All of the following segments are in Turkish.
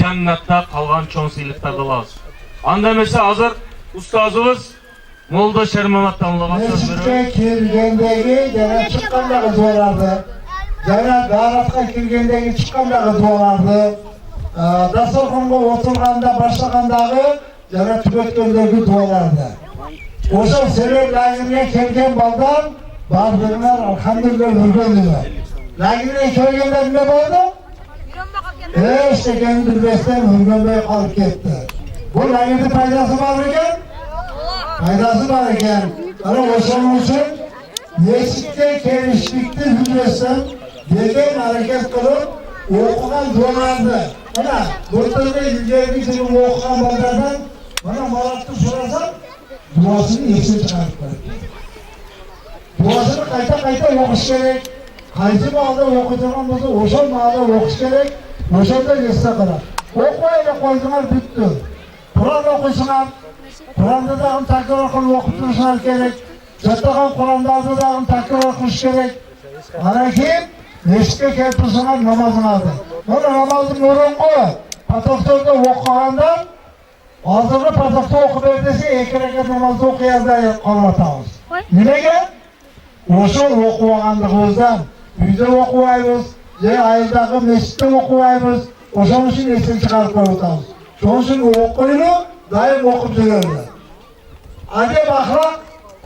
jannatda qolgan cho'ng siyliqlarni olamiz. Anda emese hazır ustazımız Molda Shermamat tamamlagan söz Mescidga beradi. kelgandagi yana chiqqandagi duolarni, yana daratga kelgandagi chiqqandagi duolarni, dasturxonga o'tirganda boshlagandagi yana tugatgandagi duolarni. O'sha sebep lagirga kelgan baldan bardinglar alhamdulillah yurgandilar. Lagirga kelganda nima bo'ldi? İşte kendi bilmesden yurganday qolib ketdi. Bu lagirning foydasi bor ekan? Faydası var ekan. Ana o'shaning uchun mescidga kelishlikni bilmasdan degan harakat qilib o'qigan duolarni mana o'rtada ilgarigi yil o'qigan bolalardan mana Muratni so'rasam duosini esdan chiqarib qo'yadi. Duosini qayta o'qish kerak. Qaysi ma'noda o'qigan bo'lsa o'sha ma'noda o'qish kerak. O'shanda esda qoladi. O'qmaydi qo'ydilar bitdi. Qur'on o'qisanglar Kur'an'da da takror qilib o'qib turishlar kerak. Jatag'an Qur'onlarda da takror qilish kerak. Ana keyin mescidga kelib tursalar namozini oldi. Mana namozni o'rinqi patoftorda o'qiganda hozirgi patofda o'qib ber desa 2 rakat namozni o'qiyapti qolvatamiz. Nimaga? O'sha o'qib olganligimizdan uyda o'qiymiz, ayildagi mescidda o'qiymiz. O'shaning uchun esdan chiqarib qo'yamiz. Shuning uchun o'qiymiz. Daim o'qib yuradilar. Adab axloq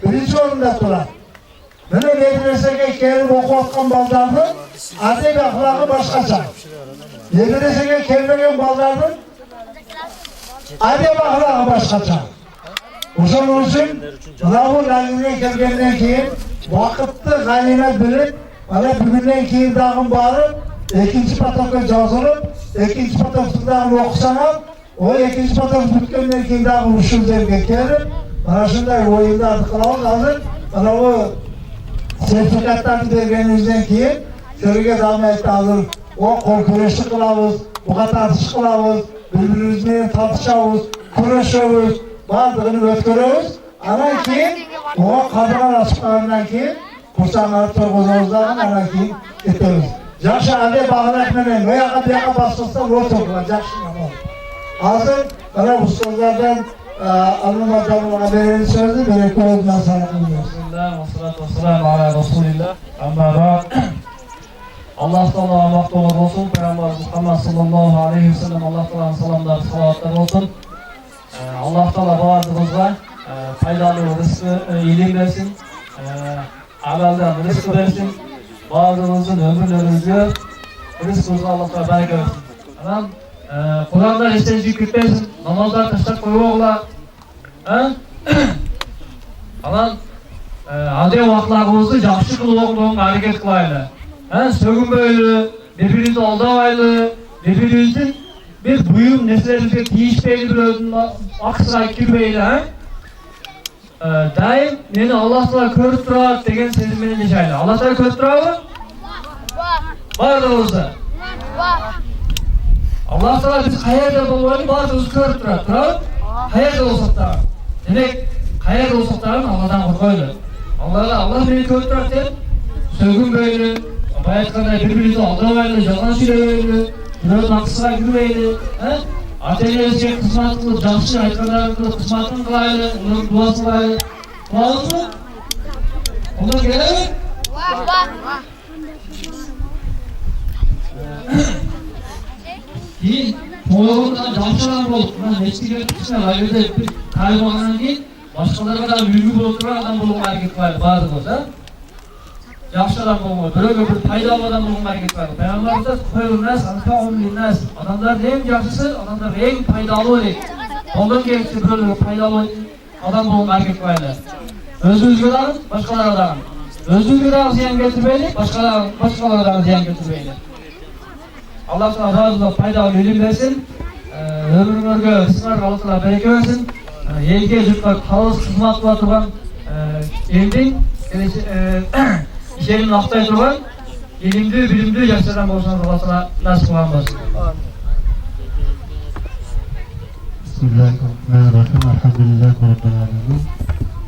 birinchi o'rinda turadi. Mana medresaga kelib o'qiyotgan bolalarni adab axloqi boshqacha. Medresaga kelmagan bolalarni adab axloqi boshqacha. O'shaning uchun bu lagirga kelgandan keyin vaqtni g'animat bilib, mana bugundan keyin dag'im borib, ikkinchi patokga yozilib, ikkinchi patokdan o'qisam ham o ikinci patok bitgandan keyin dag'im ushullarga kelib, mana shunday o'yinlarni qilamiz. Hozir mana bu sertifikatlarni berganimizdan keyin sizlarga davom etamiz. O qo'l kurashi qilamiz, buqa tortish qilamiz, bir-birimizni tortishamiz, kurashamiz, barlig'ini o'tkazamiz. Ana keyin o qadrlar ochgandan keyin kurslarni turg'izamizdan ana keyin ketamiz. Yaxshi ade bag'laq bilan bu yoqqa bu yoqqa bostirsa o'tirib yaxshi namoz. Hazır bana bu sorulardan anlamadan haberini söyledi, böyle koyduğundan sana kılıyoruz. Bismillah, ve salatu ve selamu ala Resulillah. Amma ba'd. Allah Teala maqtovlar olsun. Peygamber Muhammed sallallahu aleyhi ve sellem Allah Teala'nın salamları, salavatları olsun. Allah Teala bağırdığımızda faydalı rızkı, ilim versin. Amelden rızkı versin. Bağırdığımızın ömürlerimizde rızkımızda Allah Teala bereket versin. Kur'an'da esten zikretmesin, namazlar taşlap koyuyorlar. Aman, adem vaqtlarımızda yaxşı qilib o'qishga harakat qilaylik. So'ginmaylik, birbirimizni aldamaylik, birbirimizning bir buyum narsalarga tiyishmaylik, birovning aqsiga kirmaylik. Daim meni Alloh taolo ko'rib turadi degan sezim bilan yashaylik. Alloh taolo ko'rib turadimi? Barlig'imizni. Allah Teala biz qayerda bo'lgani barimizni ko'rib turadi. Qayerda bo'lsak da. Demak, qayerda bo'lsak da Allohdan qo'rqaylik. Allah meni ko'rib turadi deb so'ginmaylik. Bayatqanda birbirimizni aldamaylik, yolg'on so'zlaylik, birovni aqsiga kirmaylik. Ota-onamizga xizmat qilib, yaxshi aytganlarini qilib, xizmatini qilaylik, ularga duo qilaylik. Bo'ldi? Undan kerakmi? Keyin to'g'ridan yaxshilar bo'lib, mana mescidga chiqishlar, agarda bir ta'lim olgandan keyin boshqalarga ham ulgu bo'lib turgan odam bo'lib harakat qiladi ba'zida, ha? Yaxshilar bo'lib, birovga bir foydali odam bo'lib harakat qiladi. Payg'ambarimiz qo'yilmas, anfa'un-linnas. Odamlar eng yaxshisi, odamlar eng foydali bo'laydi. Ondan keyin birovga foydali odam bo'lib harakat qiladi. O'zingizga ham, boshqalarga ham. O'zingizga ham ziyon keltirmaylik, boshqalarga ham ziyon keltirmaylik. Allah Teala razı faydalı ilim versin. Ömrünüzge sizlerge Allah Teala bereket versin. Elge jurtga kalız hizmet kıla turgan elдің işlerini ақтай turgan ilimli, bilimli yaşlardan bolsanız Allah Teala nasip kılgan bolsun. Bismillahirrahmanirrahim. Elhamdülillahi Rabbil alemin.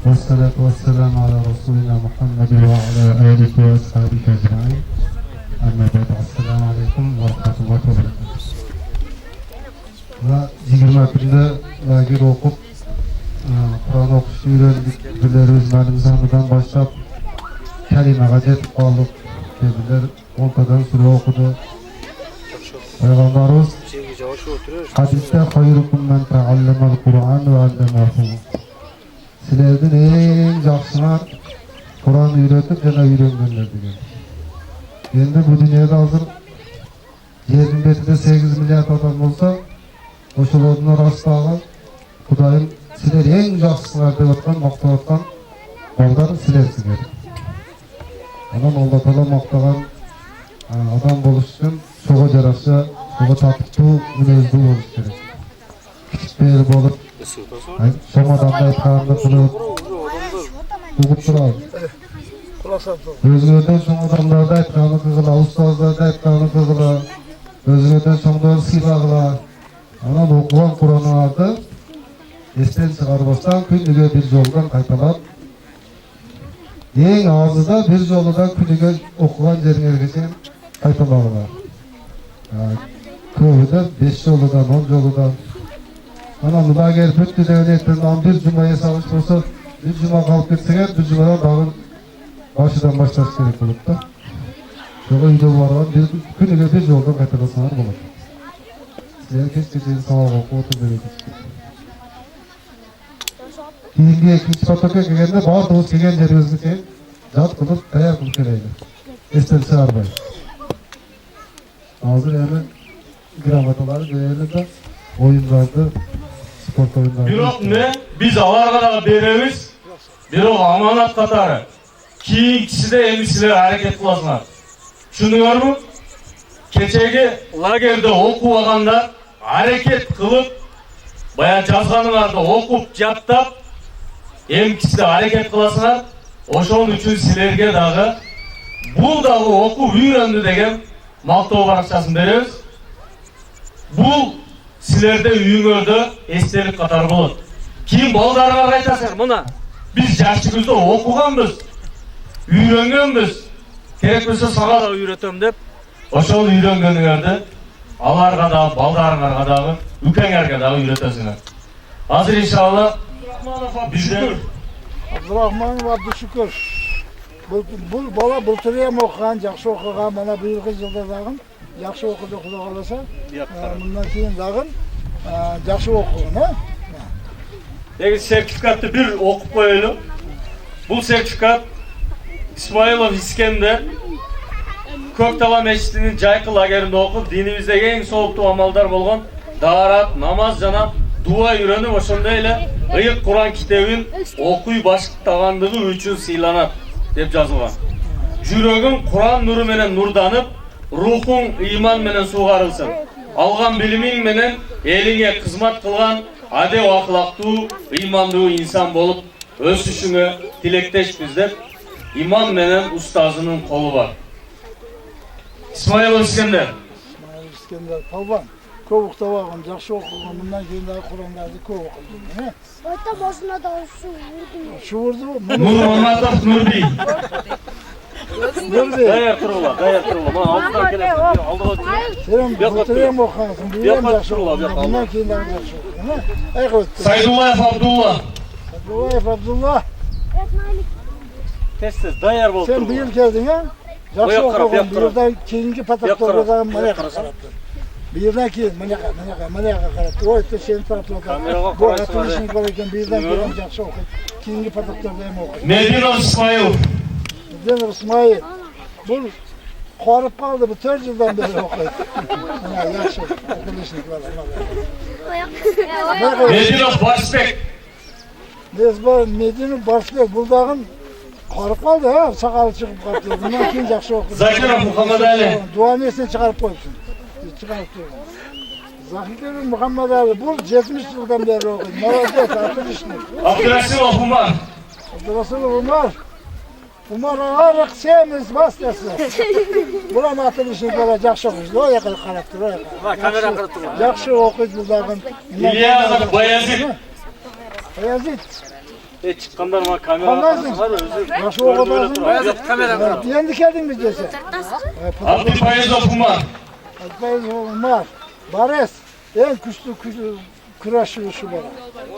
Vessalatu vesselamu ala Resulina Muhammed ve ala alihi ve ashabihi ecmaîn. Amma ba'd. Assalamu alaikum wa rahmatullahi wa barakatuh. 21'de лагер okup Kur'an okuşu öğrendik. Birler özmenim zanıdan başlap kelimeğe jetip kaldık. Birler ortadan süre okudu. Peygamberimiz hadiste hayrukum men ta'allemel Kur'an ve allemâhu. Sizlerden en жақсылар Kur'an öğretip jana öğrengenler degan. Endi bu dünyada hazır yerin betinde 8 milyar adam olsa oşularının arasındağı Kudayım sizler en жақсылар деп atkan, maqtab atkan balдар sizlersizler. Adam Allah Teala maqtagan adam boluş üçün soğa jaraqsa, soğa tatıptı, münezdi boluş gerek. Kiçik beri bolup, soň adamda aytkanını kılıp, ugup turab. Özüňerden soň adamlarda aytkanını kızıla, ustazlarda aytkanını kızıla, özüňerden soňdary sylagla. Ana okugan Kur'an'larda esten çıkarmasdan künnüge bir yoldan kaytalap, en azı da bir yoldan künnüge okugan jeriňergeçe kaytalaglar. Köbüde 5 yoldan, 10 yoldan. Ana mıda gelip öttü devletten bir cumaya salış olsa, bir cuma kalıp gitsek, bir cumadan dağın başıdan başlaş gerek olup da. Şoğa uyda vargan künnüge bir yoldan kaytalasalar bolot. Herkes geceyi sabah okup oturup verecek. Keyingi ikinci pataka kelgende bardığımız kelgen jerimizdeki zat kılıp tayar kılıp keleydi. Esten çağırmayın. Hazır yani gramataları değerli de oyunlarda, sport oyunlarda. Birok ne? Biz alarga beremiz. Birok amanat katarı. Kiyinçisi de emisiler hareket kılasınlar. Şunu keçegi лагерде окубаганда hareket kılıp baya жазганыңарды okup жаттап эмкисиде hareket kılasınlar. Ошон үчүн силерге дагы бул дагы окуп үйрөндү деген мактоо баракчасын беребиз. Бул силерде үйүңөрдө эстелик катары болот. Кийин балдарыңарга айтасыңар, мына биз жашыбызда окуганбыз, үйрөнгөнбүз. Керек болсо сага да үйрөтөм деп. Ошол үйрөнгөнүңөрдү аларга да, балдарыңарга дагы, үкеңерге дагы үйрөтөсүңөр. Азыр иншалла бизден Abdurrahmanov Abdüşükür. Bu bala bulturuyam okugan, жақсы okugan, mana buyurgu жылда dağın, жақсы okudu Xudo kalasa. Bundan keyin dağın, жақсы okugan, ha? Egi sertifikatты bir okup koyalım. Bu sertifikat İsmailov İskender Көктала мешітінің жайқы лагерінде оқып, dinimizdегі ең соғықты амалдар болған даарат, намаз жана дуа үйрөнүп, ошондой эле ыйык Куран китебин окуй баштагандыгы үчүн сыйланат деп жазылган. Жүрөгүң Куран нуру менен нурданып, рухуң ыйман менен сугарылсын. Алган билимиң менен элиңе кызмат кылган адеп акылактуу, ыймандуу инсан болуп өсүшүңө тилектешпиз деп имам менен устазынын колу бар. İsmailov İskender. İsmailov İskender Palvan. Көп уктабаган, жақсы окуган, мындан кийин дагы Курандарды көп окудум, ha? Oyta boşuna da şu vurdum. Şu vurdu mu? Nur Mamatov Nurbi. Nurbi. Dayar turula. Mana aldıdan gelen aldıga. Sen bulturuyam okugansın, bu hem жақсы okudun, bundan keyin dagı жақсы okudun, ha? Ayık öttü. Saydullayev Abdullah. Abdullayev Abdullah. Tez dayar boldu. Sen bu yıl geldin, ha? Жақсы okugan, bu yıldan keyingi pataktorda manaqa qaraptı. Bir yıldan keyin manaqa qaraptı. O işte senin tarafında. Bu atılışın kolayken bir yıldan keyin жақсы okuyup, keyingi pataktorda hem okuyup. Medinov İsmail. Medinov İsmail. Bu korip kaldı, bu 4 yıldan beri okuyup. Yaxşı, atılışın kolayken. Medinov Barsbek. Medinov Barsbek, bu dağın korip kaldı, ha? Sakalı çıkıp kaldı. Bundan keyin жақсы okuyup. Zakirov Muhammed Ali. Duanı etsin çıkarıp koyupsun. Çıkarıp koyupsun. Zakirov Muhammed Ali, bu 70 yıldan beri okuyup. Молодец, atılışın. Abdurasulov Umar. Abdurasulov Umar. Umar ağırlık sevimiz bastası. Buram atılışın böyle жақсы okuyup. O yakın karaptır, o yakın. Kamera kırıttı. Жақсы okuyup bu dağın. İlyas Bayezid. Bayezid. Çıkanlar var kamera var özür. Жақсы okudasın. Bayezid kamera kırıttı. Yendi geldin mi dese? Abdülbayezov Umar. Abdülbayezov Umar. Bares. en güçlü kuraşçı şu bana.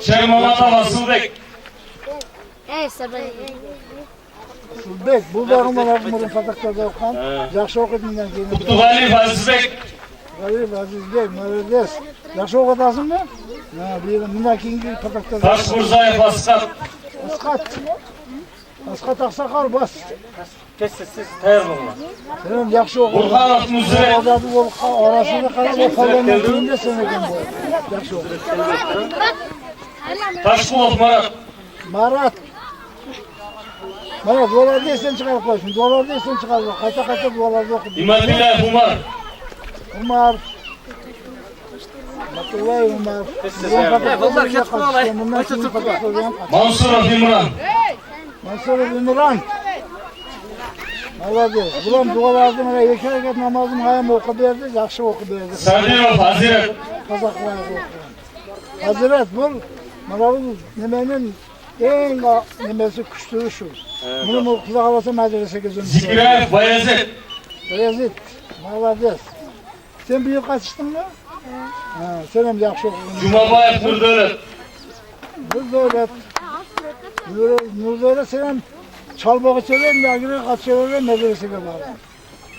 Şer Mamatov Asılbek. Bek, bu bağımdan akımırın pataklarda okuyan, yaxşı okudundan keyin. Kutluğali Azizbek. Galip Azizbek, Marades. Yaxşı okutasın mı? Ha, bundan keyin pataklarda. Taşmurzayev Askat. Askat aksakal bas. Siz tayyor olun. Senin yaxşı okudun. Burhanov Nuzret. Adamı bu arasında kalan o falanın köyünde seneken bu. Yaxşı okudun. Taşkulov Marat. Marat. Marat, dolar değilsen çıkarıp koysun. Dolar değilsen çıkarıp koy. Kayta dolarda okudun. İmadillayev Umar. Umar. Abdullahi Umar. Bunlar ketme olay. Mansurov İmran. Mansur İmran. Maladeyiz. Buram dualardım, iki hareket namazım hayam oku verdi, yaxşı oku verdi. Sadirov Haziret. Kazaklar okuyan. Haziret bu, mana bu nemenin en nemesi küçüğü şu. Bunu kulak alasa medrese gözüm. Zikirayev Bayezid. Beyazıt, maladeyiz. Sen büyük kaçıştın mı? Ha, senem yaxşı okudun. Cumabayev Nurdölet. Nurdölet senem çalbağı çevirem, yagiri kaç çevirem medreseye var.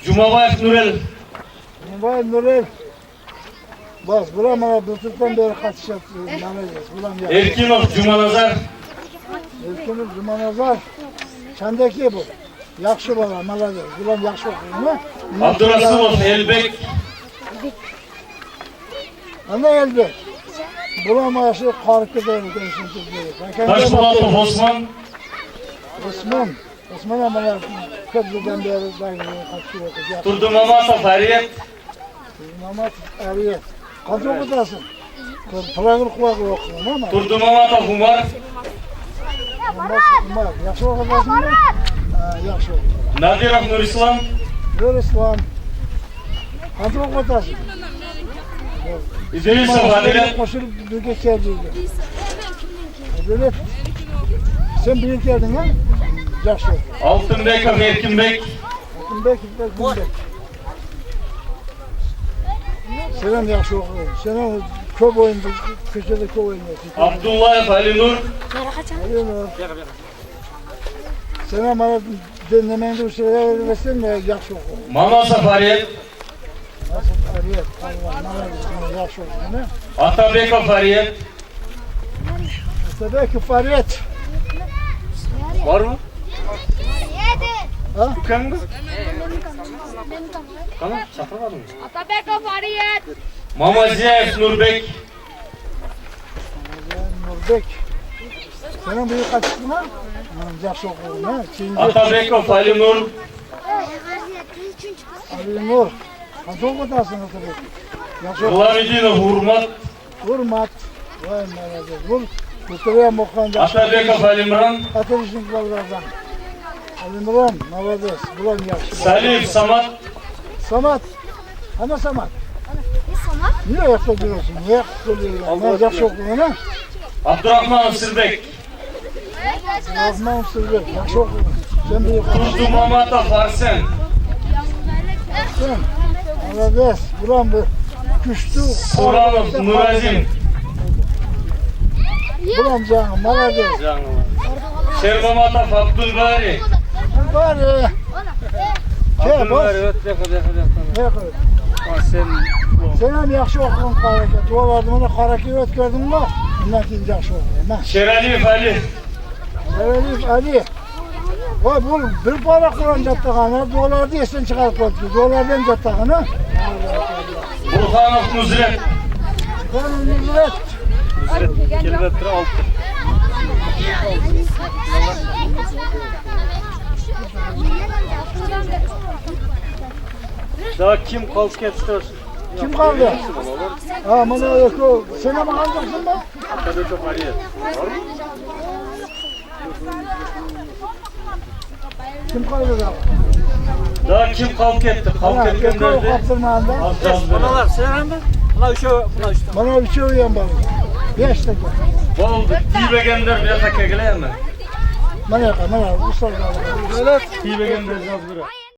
Cumabayev Nurel. Vay Nurel. Bas, buram bana bıtıktan beri kaçış yaptırıyor. Buram ya. Erkinov Cumanazar. Erkinov Cumanazar. Çandaki bu. Yaxşı bana, maladeyiz. Buram yaxşı okuyor mu? Abdurasılov Elbek. Ana Elbek. Buram yaşı karıklı değil. Taşbulatov Osman. Osman ama köprüden beri kaçıyor. Turdumamatov Hariyet. Mamat Ariyet. Kaç okutasın? Plagır kulak okuyorsun ama. Turdumamatov Umar. Umar, yaxşı okutasın mı? Yaxşı okutasın. Nadirov Nurislam. Nurislam. Kaç okutasın? İdrisov Adilet. Koşulup birlikte geldiydi. Adilet. Sen birlikte geldin ha? Yaxşı. Altınbekov Erkinbek. Bek. Senem yaxşı okuyor. Senem köp oyundu, köşede köp oynuyorsun. Abdullayev Alinur. Senem bana dinlemeyince usulüne versin de yaxşı okuyor. Mamasov Hariyet. Nasıl arayet? Allah, yaxşı okuyor. Atabekov Hariyet. Tabii ki Fariyet. Var mı? Ha? Dükkan mı? Tamam, çakır var mı? Atabekov Ariyet. Mamaziyev Nurbek. Nurbek. Senin büyük kaçtın ha? Yaxşı okuyor. Ha? Atabekov Alinur. Ali Nur. Kaç okutasın Atabek? Yaxşı okuyor. Gulamidinov Hurmat. Hurmat. Vay maladeyiz. Muhtemelen okuyan yaxşı. Atabekov Alimran. Ateşin kulaklardan. Alimran, maladeyiz. Bulan yaxşı. Salih Samat. Samat. Ana Samat. Niye ayakta duruyorsun? Niye ayakta duruyorsun? Ne yaxşı okuyor ha? Abdurrahman Sirbek. Rahman Sırgır. Yaxşı okuyor. Sen büyük kaçtın. Turdumamatov Arsen. Sen. Maladeyiz. Bulan bu. Güçlü. Suranov Nurazim. Bulan canım. Maladeyiz. Şermamatov Abdülbari. Bari. Şey bas. Ne koy? Senem yaxşı okudun karaka. Dualardım ona karaka ötkürdün mü? Bundan keyin yaxşı okuyor. Şeraliyev Ali. Elif Ali. Vay bu bir para Kur'an jattağına dualarda esen çıkarıp koydu. Dualardan jattağına. Burhanov Nuzret. Kur'an Nuzret. Kilometre 6. Daha kim kalk ettir? Kim kaldı? Ha bana yok. Sen ama kalacaksın mı? Atabekov Hariyet. Kim kaldı da? Daha kim kalk etti? Kalk etken derdi. Kaptırmağında. Banalar sen mi? Bana bir şey uyan bana. 5 dakika. Bu oldu. Dibegender bir takı geleyim mi? Bana yakar. Bu soruda. Dibegender yazgıra.